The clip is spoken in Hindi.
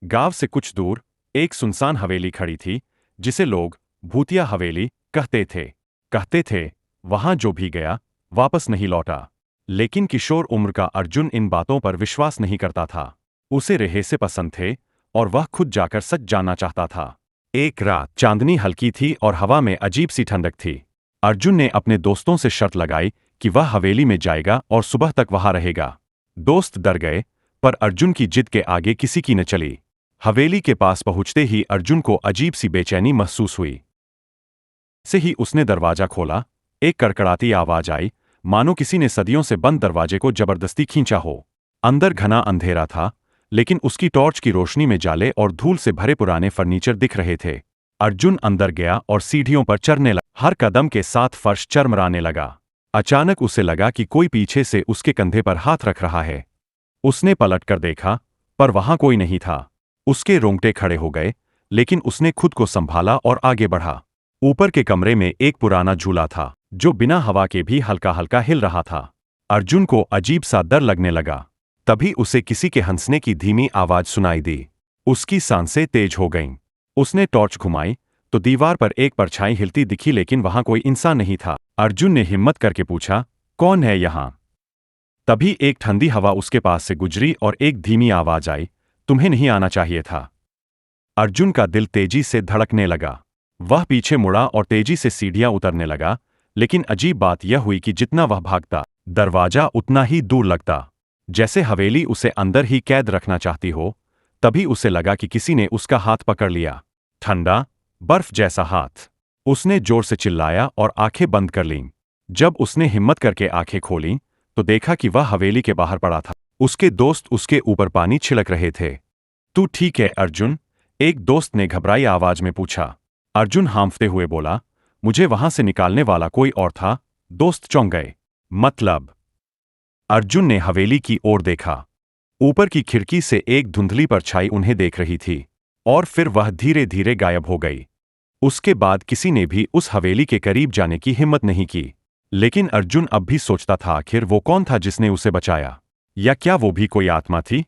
गांव से कुछ दूर एक सुनसान हवेली खड़ी थी, जिसे लोग भूतिया हवेली कहते थे। वहां जो भी गया वापस नहीं लौटा। लेकिन किशोर उम्र का अर्जुन इन बातों पर विश्वास नहीं करता था। उसे रहस्य पसंद थे और वह खुद जाकर सच जानना चाहता था। एक रात चांदनी हल्की थी और हवा में अजीब सी ठंडक थी। अर्जुन ने अपने दोस्तों से शर्त लगाई कि वह हवेली में जाएगा और सुबह तक वहां रहेगा। दोस्त डर गए, पर अर्जुन की जिद के आगे किसी की न चली। हवेली के पास पहुंचते ही अर्जुन को अजीब सी बेचैनी महसूस हुई। से ही उसने दरवाजा खोला। एक कड़कड़ाती आवाज आई, मानो किसी ने सदियों से बंद दरवाजे को जबरदस्ती खींचा हो। अंदर घना अंधेरा था, लेकिन उसकी टॉर्च की रोशनी में जाले और धूल से भरे पुराने फर्नीचर दिख रहे थे। अर्जुन अंदर गया और सीढ़ियों पर चढ़ने लगा। हर कदम के साथ फर्श चरमराने लगा। अचानक उसे लगा कि कोई पीछे से उसके कंधे पर हाथ रख रहा है। उसने पलट कर देखा, पर वहां कोई नहीं था। उसके रोंगटे खड़े हो गए, लेकिन उसने खुद को संभाला और आगे बढ़ा। ऊपर के कमरे में एक पुराना झूला था, जो बिना हवा के भी हल्का हल्का हिल रहा था। अर्जुन को अजीब सा डर लगने लगा। तभी उसे किसी के हंसने की धीमी आवाज सुनाई दी। उसकी सांसें तेज हो गईं। उसने टॉर्च घुमाई तो दीवार पर एक परछाई हिलती दिखी, लेकिन वहां कोई इंसान नहीं था। अर्जुन ने हिम्मत करके पूछा, कौन है यहां? तभी एक ठंडी हवा उसके पास से गुजरी और एक धीमी आवाज आई, तुम्हें नहीं आना चाहिए था। अर्जुन का दिल तेजी से धड़कने लगा। वह पीछे मुड़ा और तेजी से सीढ़ियां उतरने लगा, लेकिन अजीब बात यह हुई कि जितना वह भागता, दरवाजा उतना ही दूर लगता, जैसे हवेली उसे अंदर ही कैद रखना चाहती हो। तभी उसे लगा कि किसी ने उसका हाथ पकड़ लिया। ठंडा, बर्फ जैसा हाथ। उसने जोर से चिल्लाया और आंखें बंद कर लीं। जब उसने हिम्मत करके आंखें खोलीं, तो देखा कि वह हवेली के बाहर पड़ा था। उसके दोस्त उसके ऊपर पानी छिड़क रहे थे। तू ठीक है अर्जुन? एक दोस्त ने घबराई आवाज में पूछा। अर्जुन हांफते हुए बोला, मुझे वहां से निकालने वाला कोई और था। दोस्त चौंक गए। मतलब? अर्जुन ने हवेली की ओर देखा। ऊपर की खिड़की से एक धुंधली परछाई उन्हें देख रही थी, और फिर वह धीरे धीरे गायब हो गई। उसके बाद किसी ने भी उस हवेली के करीब जाने की हिम्मत नहीं की। लेकिन अर्जुन अब भी सोचता था, आखिर वो कौन था जिसने उसे बचाया? या क्या वो भी कोई आत्मा थी?